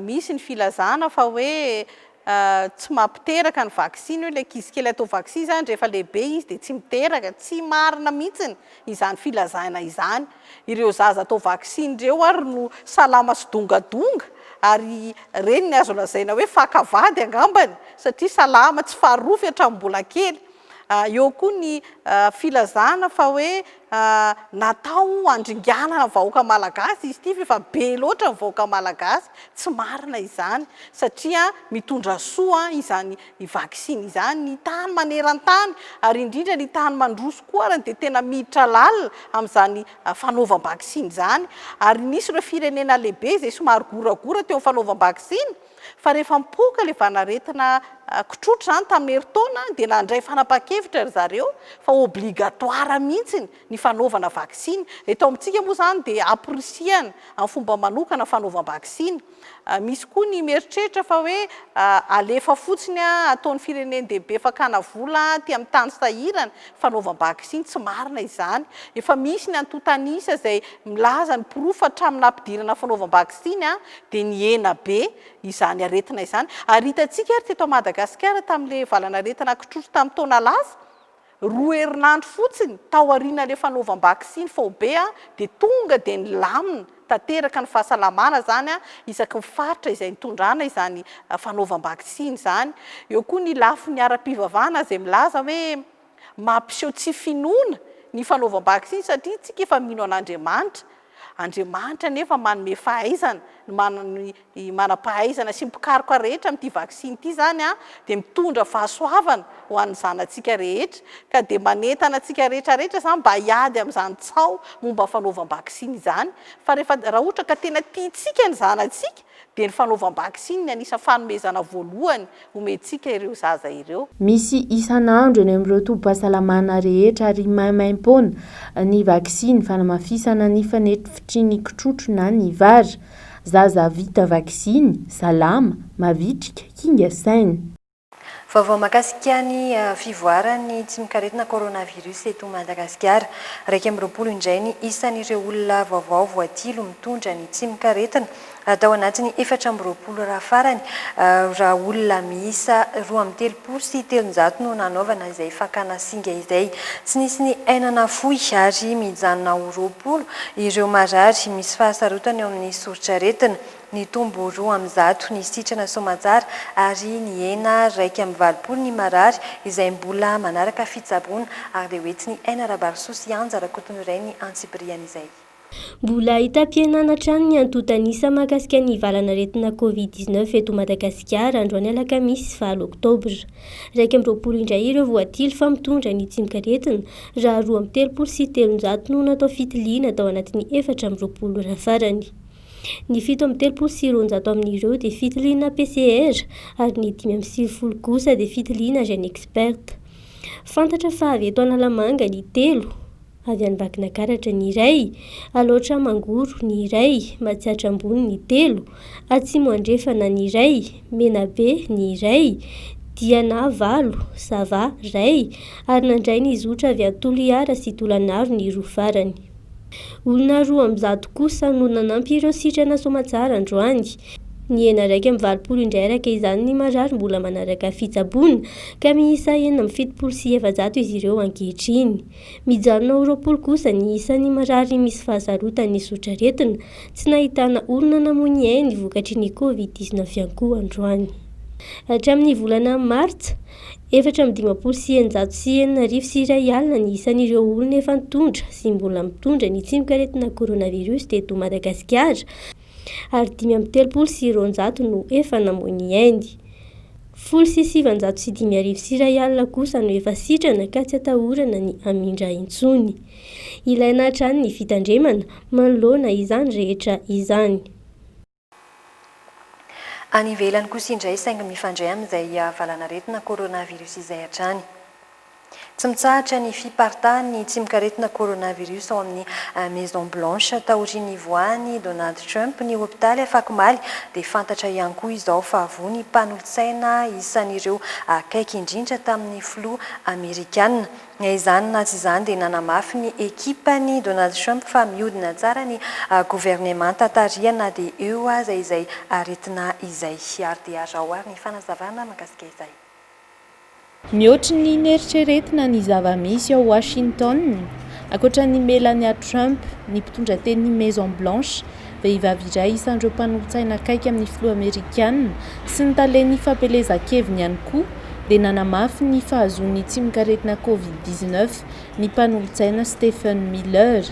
Misy ny filazana fa hoe tsy mampiteraka ny vaksiny hoe ilay ankizy kely atao vaksiny zany rehefa lehibe izy dia tsy miteraka, tsy marina mihitsiny izany filazana izany. Ireo zaza atao vaksiny ireo ary no salama sy dongadonga ary reny ny azo lazaina hoe fakavady angambany satria salama tsy faharofy hatramin'ny mbola kely. Eo koa ny filazana fa hoe natao andringanana vahoaka malagasy izy ity efa be loatra ny vahoaka malagasy tsy marina izany satria mitondra soa izany vaksiny izany ny tany maneran-tany ary indrindra ny tany mandroso koa arany dia tena miditra lalina amin'izany fanaovam-bakisiny izany ary nisy ireo firenena lehibe izay somary goragora teo amin'ny fanaovam-bakisiny fa rehefa mipoka ilay vanaretina kitrotro zany tamin'ny herintaona dia nandray fanapa-kevitra ry zareo fa obligatoire mihitsiny ny fanaovana vaksiny. Eto amintsika moa zany dia aprisihana amin'ny fomba manokana fanaovam-vaksiny. Misy koa ny mieritreritra fa hoe alefa fotsiny ataon'ny fireneny dehibe fakana vola ty amin'ny tany sahirana fanaovam-vaksiny tsy marina izany. Efa misy ny antotanisa izay milaza ny pirofo hatramin'ny ampidirana fanaovam-vaksiny dia ny hena be izany aretina izany. Ary hitantsika ary teto Madagasikara tamin'ilay valana aretina kitrotro tamin'ny taona lasa 2 herinandro fotsiny tao aorian'ilay fanaovam-vaksiny faobe dia tonga dia nilamina tanteraka ny fahasalamana zany isaky ny faritra izay nitondrana izany fanaovam-vaksiny zany. Eo koa ny lafin'ny ara-pivavahana izay milaza hoe mampiseho tsy finoana ny fanaovam-vaksiny satria tsika efa mino an'Andriamanitra. Andriamanitra nefa manome fahaizana, manam-pahaizana sy mpikaroka rehetra amin'ity vaksiny ity zany dia mitondra fahasoavana ho an'ny zanantsika rehetra ka dia manentana antsika rehetrarehetra zany mba hiady amin'izany tsao momba fanaovam-vaksiny izany. Fa raha ohatra ka tena tiantsika ny zanantsika dia ny fanaovam-vaksiny ny anisa fanomezana voalohany omentsika ireo zaza ireo. Misy isan'andro eny amin'ireo tobim-pahasalamana rehetra ary maimaim-poana ny vaksiny fanamafisana ny fanetifitriny kitrotro na ny vary. Zaza vita vaksiny, salama, mavitrika, kinga saina. Vaovao mahakasika ny fivoarany tsy mikaretina coronavirus eto Madagasikara. 2 indray ny isan'ireo olona vaovao voatilo mitondra ny tsy mikaretina atao anatin'ny 420 raha farany. Raha olona miisa 2.3 sy 300 no nanaovana izay fakana singa izay. Tsy nisy ny ainana fohy ary mijanona ho 20 ireo marary misy fahasarotana eo amin'ny sorotsaretina. Ny tombo 200 ny sitrana Somatsara ary ny hena 120 ny marary izay mbola manaraka fitsaboana ary dia hoentiny aina Rabarososy Anja Rakotony iray ny antsibriana izay. Mbola hitam-pihenana ny antotanisa mahakasika ny valanaretina Covid-19 eto Madagasikara androany alakamisy 9 Oktobra. 2 indray ireo voatily fa mitondra ny tsimikaretina raha 2.3 no natao fitiliana tao anatin'ny 420 farany. Ny 7.3 amin'ireo dia fitiliana PCR ary ny 5.0 kosa dia fitiliana Gene Expert. Fantatra fa avy eto Analamanga ny 3, avy any Vakinakaratra ny 1, Aloatra Mangoro ny 1, Matsiatra Ambony ny 3, Atsimo Andrefana ny 1, Menabe ny 1, Diana 4, Sava 1 ary nandray ny zotra avy any Toliara sy Tolanaro ny 2 farany. Olona 2 kosa no nanampy ireo sitrana somatsara androany. Ny 9.20 indray araka izany ny marary mbola manaraka fitsaboana ka miisa 770 izy ireo ankehitriny. Mijanona 20 kosa ny isan'ny marary misy fahasarotan'ny sotraretina tsy nahitana olona namony ainy vokatry ny Covid-19 ihany koa androany. Hatramin'ny volana Martsa 4,591 alina ny isan'ireo olona efa nitondra sy mbola mitondra ny tsimikaretina coronavirus teto Madagasikara ary 5,700 no efa namony ainy. 795 alina kosa no efa sitrana ka tsy atahorana ny amindra intsony. Ilaina hatrany ny fitandremana manoloana izany rehetra izany. Any ivelany kosa indray saingy mifandray amin'izay valanaretina coronavirus izay hatrany. Tsy mitsahatra ny fiparitahan'ny tsimikaretina coronavirus ao amin'ny Maison Blanche taorian'ny voany Donald Trump ny hôpitaly Afakomaly dia fantatra ihany koa izao fa avony mpanolotsaina isan'ireo akaiky indrindra tamin'ny flo amerikanina. Izany na tsy izany dia nanamafy ny ekipany Donald Trump fa mihodina tsara ny gouvernement tarihana dia eo aza izay aretina izay ary dia azo ary ny fanazavana mahakasika izay. Mihoatra ny neritreretina ny zava-misy ao Washington, ankoatra ny Melania Trump, ny mpitondra tenin'ny Maison Blanche, vehivavy iray isan'ireo mpanolotsaina akaiky amin'ny flo amerikanina sy ny talen'ny fampelezan-keviny ihany koa dia nanamafy ny fahazoan'ny tsimikaretina Covid-19 ny mpanolotsaina Stephen Miller.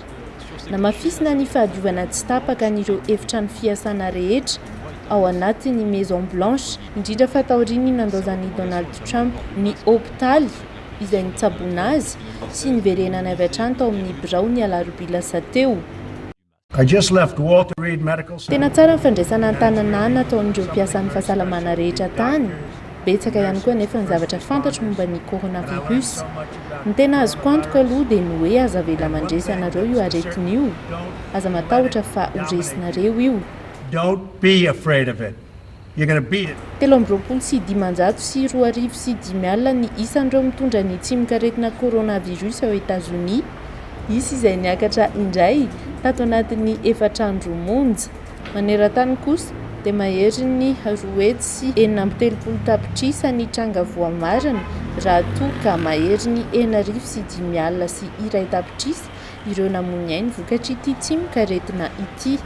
Namafisina ny fahadiovana tsy tapaka n'ireo efitrano fiasana rehetra ao anatin'ny Maison Blanche, indrindra fa taoriany nandozan'i Donald Trump ny hôpitaly izay nitsaboana azy sy niverenana avy hatrany tao amin'ny birao ny alarobia lasa teo. Tena tsara ny fandraisana an-tananana ataon'ireo mpiasan'ny fahasalamana rehetra tany. Betsaka ihany koa nefa ny zavatra fantatro momba ny coronavirus. Ny tena azoko antoka aloha dia ny hoe aza vela mandresy anareo io aretina io. Aza matahotra fa horesinareo io. Don't be afraid of it. You're going to beat it. 3,705 alina ny isan'ireo mitondra ny tsimikaretina coronavirus ao États-Unis. Isy izay niakatra indray tato anatin'ny 4 andro monja. Maneran-tany kosa dia mahery ny 770 tapitrisa ny tranga voamarina raha toa ka mahery ny 905 alina sy 1 tapitrisa ireo namony ainy vokatry ity tsimikaretina ity.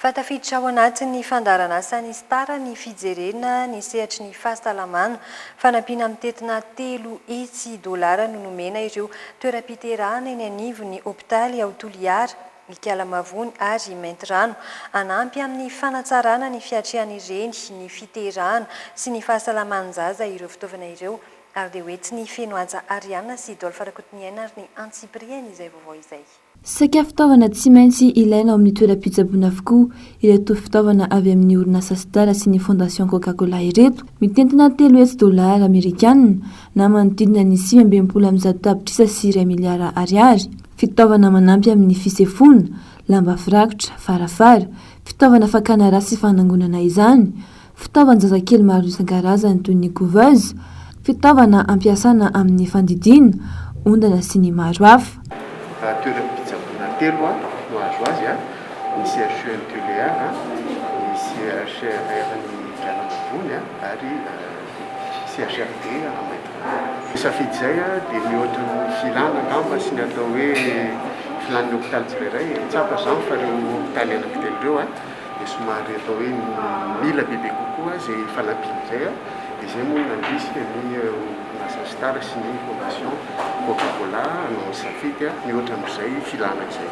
Fatafiditra ao anatin'ny fandaranasa ny stara ny fijerena ny sehatry ny fahasalamana fanampiana mitetina $3 no nomena ireo toeram-piterahana eny anivon'ny hôpitaly ao Toliara, Nikalamavony ary Maintrano anampy amin'ny fanatsarana ny fiatrian'ireny ny fiterahana sy ny fahasalaman-jaza ireo fitaovana ireo ary dia hoety ny fenoaja Ariana sy Dolpha Rakotiniaina ary ny Antsiprieny izay vaovao izay. Sakafo fitaovana tsy maintsy ilaina ao amin'ny toeram-pitsaboana avokoa ireto fitaovana avy amin'ny orinasa Star sy ny Fondation Coca-Cola ireto mitentina $3 amerikanina na manodidina ny 520 tapitrisa sy 1 miliara ariary. Fitaovana manampy amin'ny fisefoana, lamba firakotra, farafara, fitaovana fakana rà sy fanangonana izany, fitaovan-jazakely maro isan-karazany toy ny couveuse, fitaovana ampiasana amin'ny fandidiana, ondana sy ny maro hafa. Toeram-pitsaboana 3 no azo azy ny CHU Toliara, ny CHRR ny Nikalamavony ary CHRD Maintrano. Safidy izay dia mihoatra filana angamba sy ny atao hoe filan'ny hôpitaly tsirairay tsapa izany fa ireo hôpitaly anankitelo ireo dia somary atao hoe mila bebe kokoa izay fanampiana izay izay moa nandrisy ny orinasa star sy ny fondation Coca-Cola no safidy mihoatra amin'izay filana izay.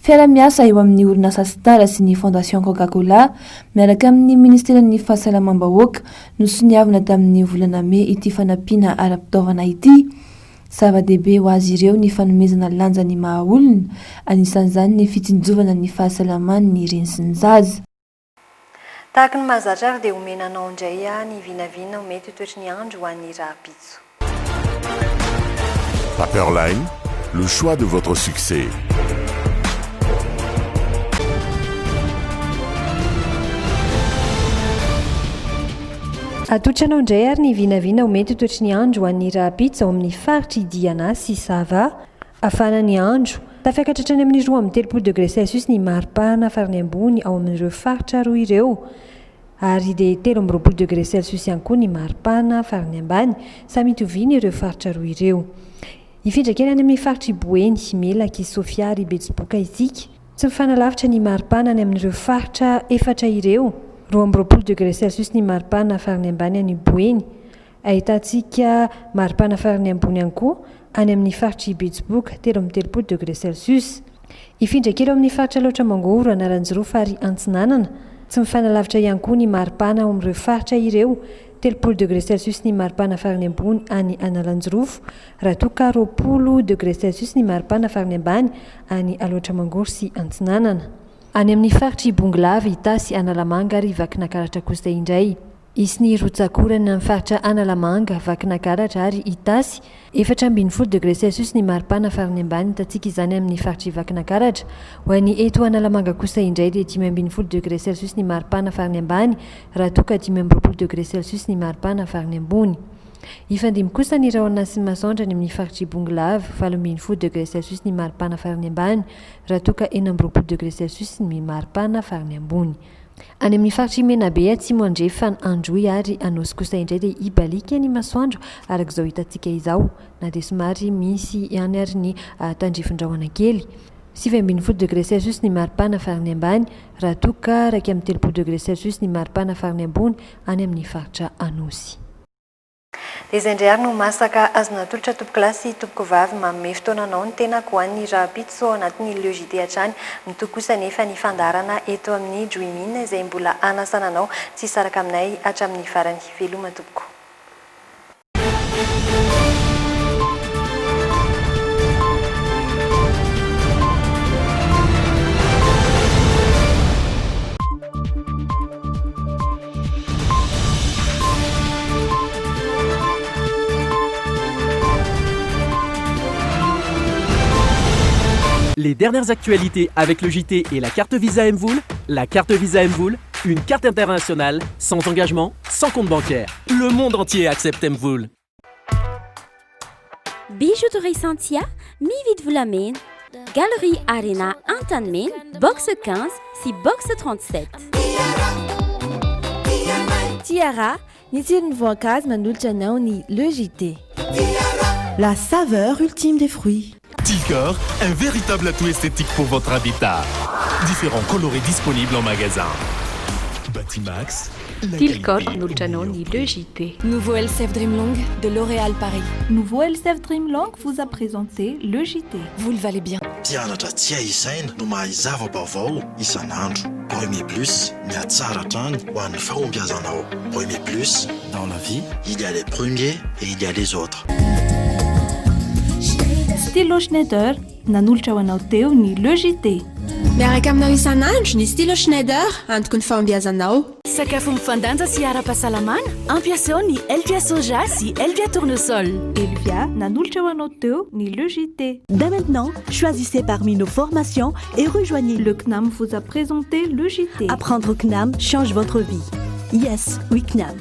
Fiara-miasa eo amin'ny orinasa Star sy ny Fondation Coca-Cola miaraka amin'ny Ministeran'ny Fahasalamam-bahoaka no soniavina tamin'ny volana May ity fanampiana ara-pitaovana ity. Zava-dehibe ho azy ireo ny fanomezana lanja ny maha-olona, anisan'izany ny fitsinjovana ny fahasalaman'ny reny sy ny zaza. Tahaka ny mahazatra ary dia omenanao indray ny vinavina ho mety toetry ny andro ho an'ny raha-pitso. Paperline, le choix de votre succès. Atotranao indray ary ny vinavina ho mety toetry ny andro ho an'ny raha-pitso ao amin'ny faritry Diana sy Sava afana ny andro. Tafiakatra hatrany amin'ny 2-3 ny maripana farany ambony ao amin'ireo faritra roa ireo. Ary dia 3-4 ihany koa ny maripana farany ambany, samy mitoviny ireo faritra roa ireo. Ifindra kely any amin'ny faritry Boeny, Melaky, Sofia ary Betsiboka isika. Tsy mifanalavitra ny maripana any amin'ireo faritra efatra ireo. 2-4 ny maripana farany ambany any Boeny. Ahitantsika maripana farany ambony ihany koa any amin'ny faritry Betsiboka 3-3 Ifindra kely amin'ny faritra loatra Mangoro, Analanjirofo ary Antsinanana. Tsy mifanalavitra ihany koa ny maripana ao amin'ireo faritra ireo. 3-4 ny maripana farany ambony any Analanjirofo, raha toa ka 2-4 ny maripana farany ambany any Aloatra Mangoro sy Antsinanana. Any amin'ny faritry Bonglava, Itasy, Analamanga ary Vakinakaratra kosa indray. Isy ny Rotsakorana amin'ny faritra Analamanga, Vakinakaratra ary Itasy, 4-4 ny maripana farany ambany hitantsika izany amin'ny faritry Vakinakaratra. Ho an'ny eto Analamanga kosa indray dia 5-4 ny maripana farany ambany, raha toa ka 5-4 ny maripana farany ambony. Ifandimy kosa ny Rahona sy Masandrany amin'ny faritry Bonglava, 4-4 ny maripana farany ambany, raha toa ka 4-4 ny maripana farany ambony. Any amin'ny faritry Menabe, Atsimo Andrefa, Androy ary Anosy kosa indray dia ibalika ny masoandro arak'izao hitantsika izao, na dia somary misy ihany ary ny tandrifondrahona kely. 5-4 ny maripana farany ambany, raha toa ka 3-4 ny maripana farany ambony any amin'ny faritra Anosy. Dia izay indray ary no masaka azona tolotra tompokilasy tompoko vavy manome fotoananao ny tenako ho an'ny raha-pitso ao anatin'ny LEJT hatrany. Mitohy kosa nefa ny fandarana eto amin'ny Joimina izay mbola anasananao tsy saraka aminay hatramin'ny farany. Veloma tompoko. Les dernières actualités avec le JT et la carte Visa Mvoul. La carte Visa Mvoul, une carte internationale, sans engagement, sans compte bancaire. Le monde entier accepte Mvoul. Bijouterie Santia, mi-vite vous l'amène. Galerie Arena Antanmen, box 15, si box 37. Tiara, ni tirny voankazo manolotra anao ny LEJT. La saveur ultime des fruits. Tilcor, un véritable atout esthétique pour votre habitat. Différents colorés disponibles en magasin. Batimax, Tilcor, Nuljanoni, LEJT. Nouveau LCF Dreamlong de L'Oréal Paris. Nouveau LCF Dreamlong vous a présenté LEJT. Vous le valez bien. Tianatra tsy aisaina no mahay zava-baovao isan'andro. Premier Plus, miatsara trany ho an'ny fahombiazanao. Premier Plus, dans la vie, il y a les premiers et il y a les autres. Stylo Schneider, nanolotra ho anao teo ny LEJT. Miaraka aminao isan'andro ny Stylo Schneider antoko ny fahombiazanao. Sakafo mifandanja sy ara-pahasalamana, ampiasao ny Elvia soja sy Elvia tournesol. Elvia, nanolotra ho anao teo ny LEJT. Dès maintenant, choisissez parmi nos formations et rejoignez le CNAM vous a présenté LEJT. Apprendre au CNAM change votre vie. Yes, oui CNAM.